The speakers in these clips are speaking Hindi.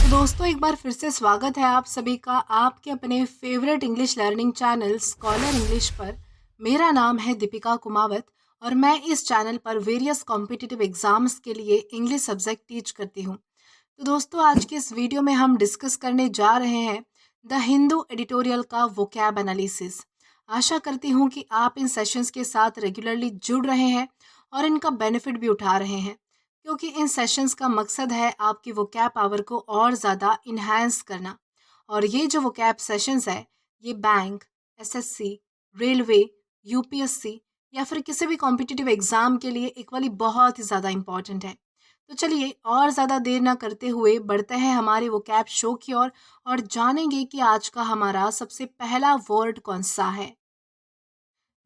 तो दोस्तों एक बार फिर से स्वागत है आप सभी का आपके अपने favourite English learning channel scholar English पर। मेरा नाम है दीपिका कुमावत और मैं इस चैनल पर वेरियस कॉम्पिटिटिव एग्जाम्स के लिए इंग्लिश सब्जेक्ट टीच करती हूँ। तो दोस्तों आज के इस वीडियो में हम डिस्कस करने जा रहे हैं द हिंदू एडिटोरियल का वोकैब एनालिसिस। आशा करती हूँ कि आप इन सेशंस के साथ रेगुलरली जुड़ रहे हैं और इनका बेनिफिट भी उठा रहे हैं, क्योंकि इन सेशंस का मकसद है आपकी वोकैब पावर को और ज़्यादा इन्हांस करना। और ये जो वोकैब सेशंस है ये बैंक, एसएससी, रेलवे, यूपीएससी या फिर किसी भी कॉम्पिटिटिव एग्ज़ाम के लिए इक्वली बहुत ही ज़्यादा इंपॉर्टेंट है। तो चलिए और ज़्यादा देर ना करते हुए बढ़ते हैं हमारे वोकैब शो की ओर और जानेंगे कि आज का हमारा सबसे पहला वर्ड कौन सा है।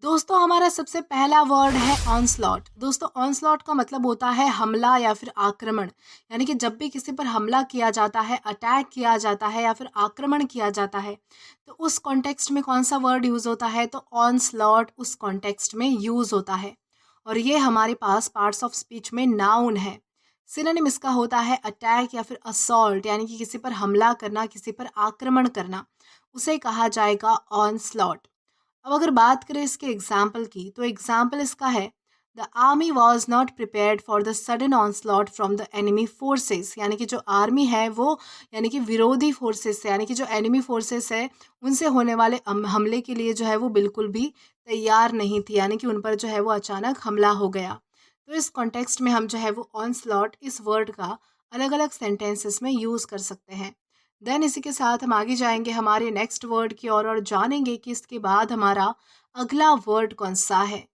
दोस्तों हमारा सबसे पहला वर्ड है ऑनस्लॉट। दोस्तों ऑनस्लॉट का मतलब होता है हमला या फिर आक्रमण। यानी कि जब भी किसी पर हमला किया जाता है, अटैक किया जाता है या फिर आक्रमण किया जाता है, तो उस कॉन्टेक्स्ट में कौन सा वर्ड यूज़ होता है, तो ऑनस्लॉट उस कॉन्टेक्स्ट में यूज़ होता है। और ये हमारे पास पार्ट्स ऑफ स्पीच में नाउन है। सिनोनिम इसका होता है अटैक या फिर असॉल्ट, यानी कि किसी पर हमला करना, किसी पर आक्रमण करना, उसे कहा जाएगा ऑनस्लॉट। अब अगर बात करें इसके एग्जाम्पल की, तो एग्जाम्पल इसका है the army was not prepared for the sudden onslaught from the enemy forces. यानी कि जो आर्मी है वो, यानी कि विरोधी फोर्सेस से, यानी कि जो एनिमी फोर्सेस है उनसे होने वाले हमले के लिए जो है वो बिल्कुल भी तैयार नहीं थी, यानी कि उन पर जो है वो अचानक हमला हो गया। तो इस कॉन्टेक्स्ट में हम जो है वो ऑनस्लॉट इस वर्ड का अलग अलग सेंटेंसेस में यूज़ कर सकते हैं। देन इसी के साथ हम आगे जाएंगे हमारे नेक्स्ट वर्ड की ओर और जानेंगे कि इसके बाद हमारा अगला वर्ड कौन सा है।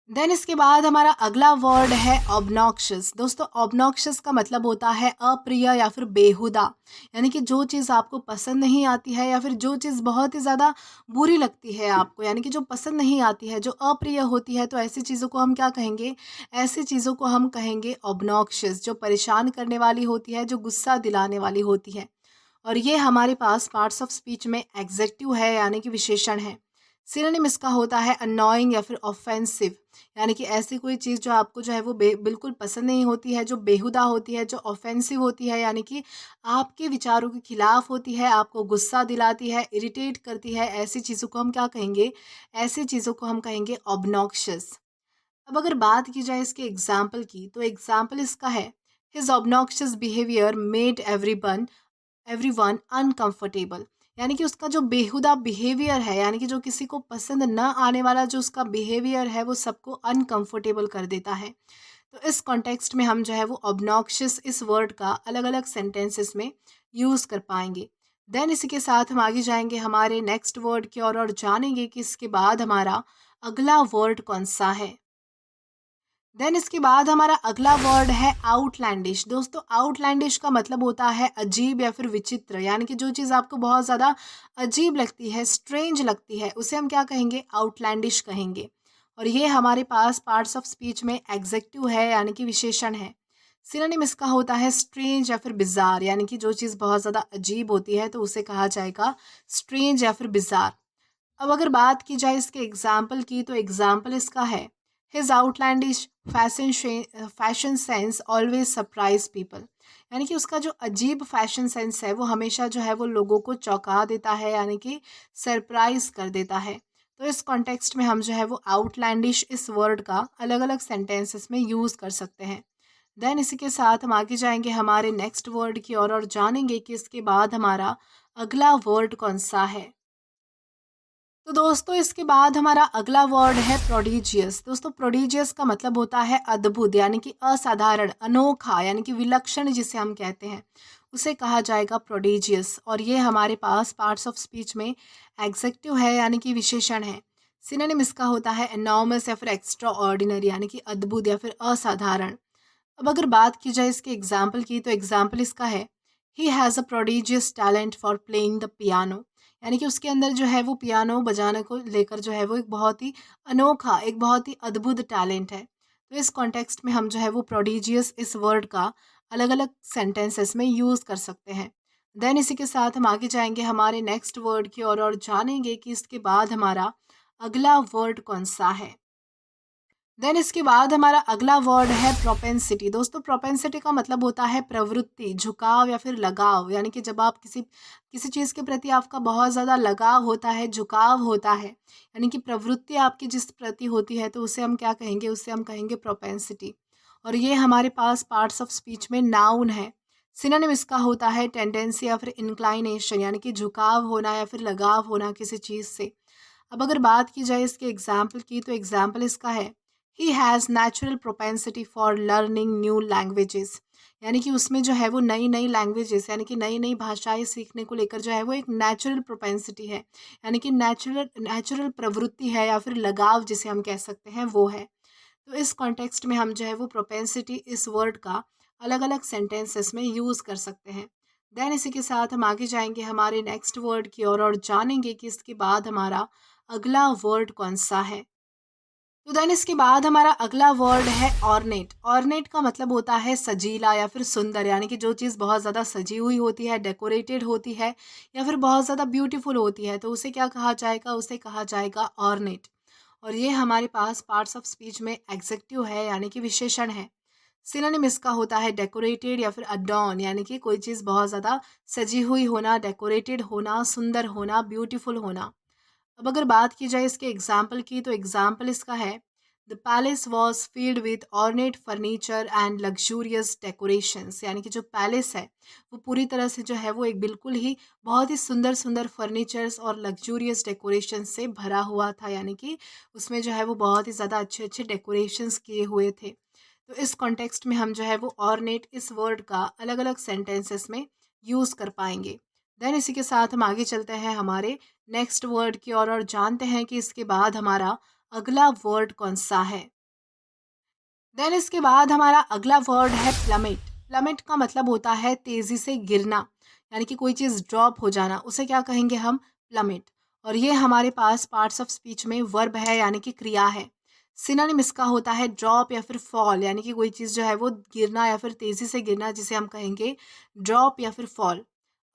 देन इसके बाद हमारा अगला वर्ड है ऑब्नॉक्शस। दोस्तों ऑब्नॉक्शस का मतलब होता है अप्रिय या फिर बेहुदा। यानी कि जो चीज़ आपको पसंद नहीं आती है या फिर जो चीज़ बहुत ही ज़्यादा बुरी लगती है आपको, यानी कि जो पसंद नहीं आती है, जो अप्रिय होती है, तो ऐसी चीज़ों को हम क्या कहेंगे, ऐसी चीज़ों को हम कहेंगे ऑब्नॉक्शस। जो परेशान करने वाली होती है, जो गुस्सा दिलाने वाली होती है। और ये हमारे पास पार्ट्स ऑफ स्पीच में एग्जेक्टिव है, यानी कि विशेषण है। सिनोनिम इसका होता है अननोइंग या फिर ऑफेंसिव। यानी कि ऐसी कोई चीज़ जो आपको जो है वो बिल्कुल पसंद नहीं होती है, जो बेहुदा होती है, जो ऑफेंसिव होती है, यानी कि आपके विचारों के खिलाफ होती है, आपको गुस्सा दिलाती है, इरिटेट करती है, ऐसी चीज़ों को हम क्या कहेंगे, ऐसी चीज़ों को हम कहेंगे ऑब्नॉक्शस। अब अगर बात की जाए इसके एग्जाम्पल की, तो एग्जाम्पल इसका है his obnoxious behaviour made everyone uncomfortable. यानी कि उसका जो बेहुदा बिहेवियर है, यानी कि जो किसी को पसंद न आने वाला जो उसका बिहेवियर है, वो सबको अनकंफर्टेबल कर देता है। तो इस कॉन्टेक्स्ट में हम जो है वो ऑब्नॉक्शियस इस वर्ड का अलग अलग सेंटेंसेस में यूज़ कर पाएंगे। देन इसी के साथ हम आगे जाएंगे हमारे नेक्स्ट वर्ड की ओर और जानेंगे कि इसके बाद हमारा अगला वर्ड कौन सा है। देन इसके बाद हमारा अगला वर्ड है आउटलैंडिश। दोस्तों आउटलैंडिश का मतलब होता है अजीब या फिर विचित्र। यानी कि जो चीज़ आपको बहुत ज़्यादा अजीब लगती है, स्ट्रेंज लगती है, उसे हम क्या कहेंगे, आउटलैंडिश कहेंगे। और ये हमारे पास पार्ट्स ऑफ स्पीच में एग्जेक्टिव है, यानी कि विशेषण है। सिनोनिम इसका होता है स्ट्रेंज या फिर बिजार। यानी कि जो चीज़ बहुत ज़्यादा अजीब होती है तो उसे कहा जाएगा स्ट्रेंज या फिर बिजार। अब अगर बात की जाए इसके एग्जाम्पल की, तो एग्जाम्पल इसका है his outlandish fashion sense always surprise people. यानी कि उसका जो अजीब फैशन सेंस है वो हमेशा जो है वो लोगों को चौंका देता है, यानी कि सरप्राइज कर देता है। तो इस कॉन्टेक्स्ट में हम जो है वो आउटलैंडिश इस वर्ड का अलग अलग सेंटेंसेस में यूज़ कर सकते हैं। देन इसी के साथ हम आगे जाएंगे हमारे नेक्स्ट वर्ड की ओर और जानेंगे कि इसके बाद हमारा अगला वर्ड कौन सा है। तो दोस्तों इसके बाद हमारा अगला वर्ड है प्रोडिजियस। दोस्तों प्रोडिजियस का मतलब होता है अद्भुत, यानी कि असाधारण, अनोखा, यानी कि विलक्षण जिसे हम कहते हैं, उसे कहा जाएगा प्रोडिजियस। और ये हमारे पास पार्ट्स ऑफ स्पीच में एग्जेक्टिव है, यानी कि विशेषण है। सिनोनिम इसका होता है एनॉर्मस या फिर एक्स्ट्रा ऑर्डिनरी, यानी कि अद्भुत या फिर असाधारण। अब अगर बात की जाए इसके एग्जाम्पल की, तो एग्जाम्पल इसका है he has a prodigious talent for playing the piano. यानी कि उसके अंदर जो है वो पियानो बजाने को लेकर जो है वो एक बहुत ही अनोखा, एक बहुत ही अद्भुत टैलेंट है। तो इस कॉन्टेक्स्ट में हम जो है वो प्रोडिजियस इस वर्ड का अलग अलग सेंटेंसेस में यूज़ कर सकते हैं। देन इसी के साथ हम आगे जाएंगे हमारे नेक्स्ट वर्ड की और जानेंगे कि इसके बाद हमारा अगला वर्ड कौन सा है। देन इसके बाद हमारा अगला वर्ड है प्रोपेंसिटी। दोस्तों प्रोपेंसिटी का मतलब होता है प्रवृत्ति, झुकाव या फिर लगाव। यानी कि जब आप किसी किसी चीज़ के प्रति आपका बहुत ज़्यादा लगाव होता है, झुकाव होता है, यानी कि प्रवृत्ति आपकी जिस प्रति होती है, तो उसे हम क्या कहेंगे? उसे हम कहेंगे प्रोपेंसिटी। और ये हमारे पास पार्ट्स ऑफ स्पीच में नाउन है। सिनोनिम इसका होता है टेंडेंसी या फिर इंक्लाइनेशन, यानी कि झुकाव होना या फिर लगाव होना किसी चीज़ से। अब अगर बात की जाए इसके एग्जाम्पल की, तो एग्जाम्पल इसका है he has natural propensity for learning new languages. यानी कि उसमें जो है वो नई नई लैंग्वेजेस, यानी कि नई नई भाषाएं सीखने को लेकर जो है वो एक नेचुरल प्रोपेंसिटी है, यानी कि नेचुरल नेचुरल प्रवृत्ति है या फिर लगाव जिसे हम कह सकते हैं वो है। तो इस कॉन्टेक्स्ट में हम जो है वो प्रोपेंसिटी इस वर्ड का अलग अलग सेंटेंसेस में यूज़ कर सकते हैं। देन इसी के साथ हम आगे जाएंगे हमारे नेक्स्ट वर्ड की ओर और जानेंगे कि इसके बाद हमारा अगला वर्ड कौन सा है। तो देन इसके बाद हमारा अगला वर्ड है ऑर्नेट। ऑर्नेट का मतलब होता है सजीला या फिर सुंदर, यानी कि जो चीज़ बहुत ज़्यादा सजी हुई होती है, डेकोरेटेड होती है या फिर बहुत ज़्यादा ब्यूटीफुल होती है, तो उसे क्या कहा जाएगा? उसे कहा जाएगा ऑर्नेट। और ये हमारे पास पार्ट्स ऑफ स्पीच में एग्जेक्टिव है, यानी कि विशेषण है। सिनोनिम इसका होता है डेकोरेटेड या फिर अडॉर्न, यानी कि कोई चीज़ बहुत ज़्यादा सजी हुई होना, डेकोरेटेड होना, सुंदर होना, ब्यूटीफुल होना। अब अगर बात की जाए इसके एग्जाम्पल की, तो एग्जाम्पल इसका है the palace was field with ornate furniture and luxurious decorations. यानी कि जो पैलेस है वो पूरी तरह से जो है वो एक बिल्कुल ही बहुत ही सुंदर सुंदर फर्नीचर्स और लग्जूरियस डेकोरेशन से भरा हुआ था, यानी कि उसमें जो है वो बहुत ही ज़्यादा अच्छे अच्छे डेकोरेशंस किए हुए थे। तो इस कॉन्टेक्स्ट में हम जो है वो ऑर्नेट इस वर्ड का अलग अलग सेंटेंसेस में यूज़ कर पाएंगे। देन इसी के साथ हम आगे चलते हैं हमारे नेक्स्ट वर्ड की ओर और जानते हैं कि इसके बाद हमारा अगला वर्ड कौन सा है। देन इसके बाद हमारा अगला वर्ड है प्लमेट। प्लमेट का मतलब होता है तेजी से गिरना, यानी कि कोई चीज़ ड्रॉप हो जाना, उसे क्या कहेंगे हम? प्लमेट। और ये हमारे पास पार्ट्स ऑफ स्पीच में वर्ब है, यानी कि क्रिया है। सिनोनिम इसका होता है ड्रॉप या फिर फॉल, यानी कि कोई चीज़ जो है वो गिरना या फिर तेजी से गिरना, जिसे हम कहेंगे ड्रॉप या फिर फॉल।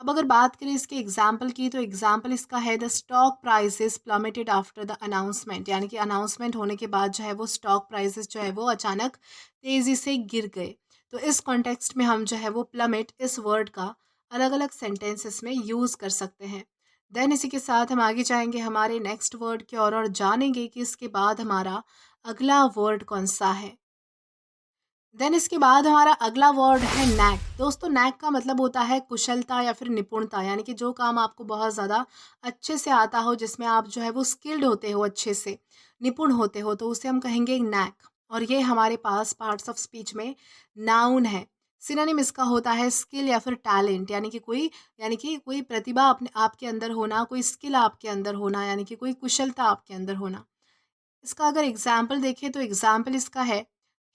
अब अगर बात करें इसके एग्जाम्पल की, तो एग्जाम्पल इसका है the stock prices plummeted after the announcement. यानी कि अनाउंसमेंट होने के बाद जो है वो स्टॉक प्राइसेस जो है वो अचानक तेज़ी से गिर गए। तो इस कॉन्टेक्स्ट में हम जो है वो प्लमेट इस वर्ड का अलग अलग सेंटेंसेस में यूज़ कर सकते हैं। देन इसी के साथ हम आगे जाएंगे हमारे नेक्स्ट वर्ड की ओर और जानेंगे कि इसके बाद हमारा अगला वर्ड कौन सा है। देन इसके बाद हमारा अगला वर्ड है नैक। दोस्तों नैक का मतलब होता है कुशलता या फिर निपुणता, यानी कि जो काम आपको बहुत ज़्यादा अच्छे से आता हो, जिसमें आप जो है वो स्किल्ड होते हो, अच्छे से निपुण होते हो, तो उसे हम कहेंगे नैक। और ये हमारे पास पार्ट्स ऑफ स्पीच में नाउन है। सिनोनिम इसका होता है स्किल या फिर टैलेंट, यानी कि कोई प्रतिभा अपने आपके अंदर होना, कोई स्किल आपके अंदर होना, यानी कि कोई कुशलता आपके अंदर होना। इसका अगर एग्जाम्पल देखें, तो एग्जाम्पल इसका है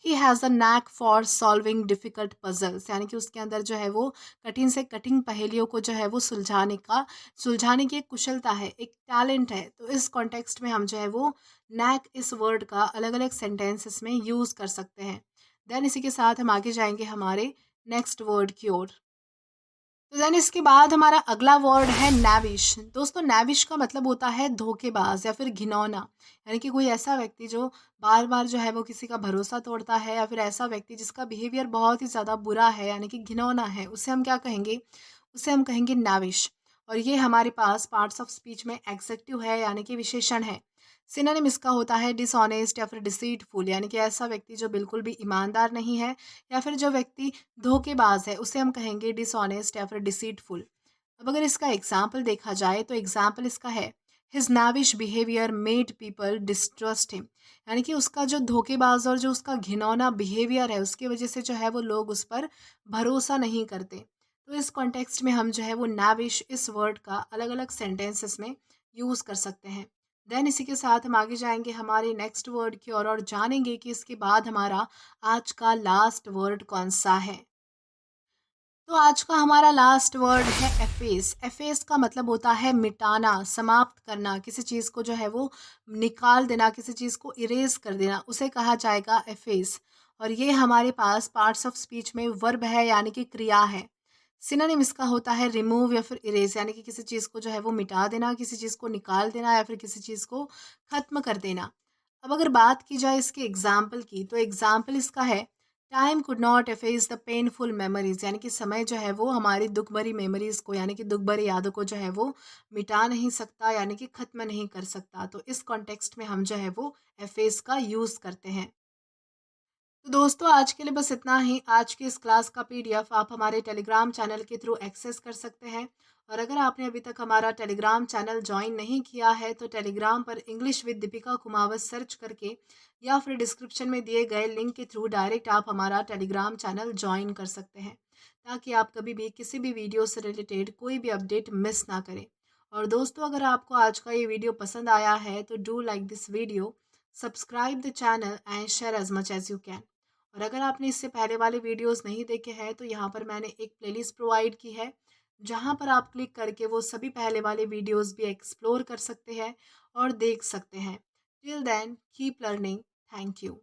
he has a knack for solving difficult puzzles. यानी कि उसके अंदर जो है वो कठिन से कठिन पहेलियों को जो है वो सुलझाने की एक कुशलता है, एक टैलेंट है। तो इस कॉन्टेक्स्ट में हम जो है वो नैक इस वर्ड का अलग अलग सेंटेंसेस में यूज़ कर सकते हैं। देन इसी के साथ हम आगे जाएंगे हमारे नेक्स्ट वर्ड की ओर। तो देन इसके बाद हमारा अगला वर्ड है नैविश। दोस्तों नैविश का मतलब होता है धोखेबाज या फिर घिनौना, यानी कि कोई ऐसा व्यक्ति जो बार बार जो है वो किसी का भरोसा तोड़ता है, या फिर ऐसा व्यक्ति जिसका बिहेवियर बहुत ही ज़्यादा बुरा है, यानी कि घिनौना है, उसे हम क्या कहेंगे? उसे हम कहेंगे नैविश। और ये हमारे पास पार्ट्स ऑफ स्पीच में एग्जेक्टिव है, यानी कि विशेषण है। सिनोनिम इसका होता है डिसऑनेस्ट या फिर डिसीटफुल, यानी कि ऐसा व्यक्ति जो बिल्कुल भी ईमानदार नहीं है, या फिर जो व्यक्ति धोखेबाज है, उसे हम कहेंगे डिसऑनेस्ट या फिर डिसीटफुल। अब अगर इसका एग्जाम्पल देखा जाए, तो एग्जाम्पल इसका है his knavish behaviour made people distrust him. यानी कि उसका जो धोखेबाज और जो उसका घिनौना बिहेवियर है, उसकी वजह से जो है वो लोग उस पर भरोसा नहीं करते। तो इस कॉन्टेक्स्ट में हम जो है वो नाविश इस वर्ड का अलग अलग सेंटेंसेस में यूज़ कर सकते हैं। देन इसी के साथ हम आगे जाएंगे हमारे नेक्स्ट वर्ड की ओर और जानेंगे कि इसके बाद हमारा आज का लास्ट वर्ड कौन सा है। तो आज का हमारा लास्ट वर्ड है एफेस। एफेस का मतलब होता है मिटाना, समाप्त करना, किसी चीज़ को जो है वो निकाल देना, किसी चीज़ को इरेज कर देना, उसे कहा जाएगा एफेस। और ये हमारे पास पार्ट्स ऑफ स्पीच में वर्ब है, यानी कि क्रिया है। सिनोनिम इसका होता है रिमूव या फिर इरेज, यानी कि किसी चीज़ को जो है वो मिटा देना, किसी चीज़ को निकाल देना या फिर किसी चीज़ को खत्म कर देना। अब अगर बात की जाए इसके एग्जाम्पल की, तो एग्जाम्पल इसका है, time could not efface the painful memories, यानी कि समय जो है वो हमारी दुख भरी मेमोरीज को, यानी कि दुख भरी यादों को जो है वो मिटा नहीं सकता, यानी कि खत्म नहीं कर सकता। तो इस कॉन्टेक्स्ट में हम जो है वो एफेज का यूज़ करते हैं। तो दोस्तों आज के लिए बस इतना ही। आज की इस क्लास का पीडीएफ आप हमारे टेलीग्राम चैनल के थ्रू एक्सेस कर सकते हैं। और अगर आपने अभी तक हमारा टेलीग्राम चैनल ज्वाइन नहीं किया है तो टेलीग्राम पर English with Deepika Kumawat search करके या फिर डिस्क्रिप्शन में दिए गए लिंक के थ्रू डायरेक्ट आप हमारा टेलीग्राम चैनल ज्वाइन कर सकते हैं, ताकि आप कभी भी किसी भी वीडियो से रिलेटेड कोई भी अपडेट मिस ना करें। और दोस्तों अगर आपको आज का ये वीडियो पसंद आया है तो do like this video, subscribe the channel and share as much as you can. और अगर आपने इससे पहले वाले वीडियोस नहीं देखे हैं तो यहाँ पर मैंने एक प्लेलिस्ट प्रोवाइड की है, जहाँ पर आप क्लिक करके वो सभी पहले वाले वीडियोस भी एक्सप्लोर कर सकते हैं और देख सकते हैं। Till then keep learning. Thank you.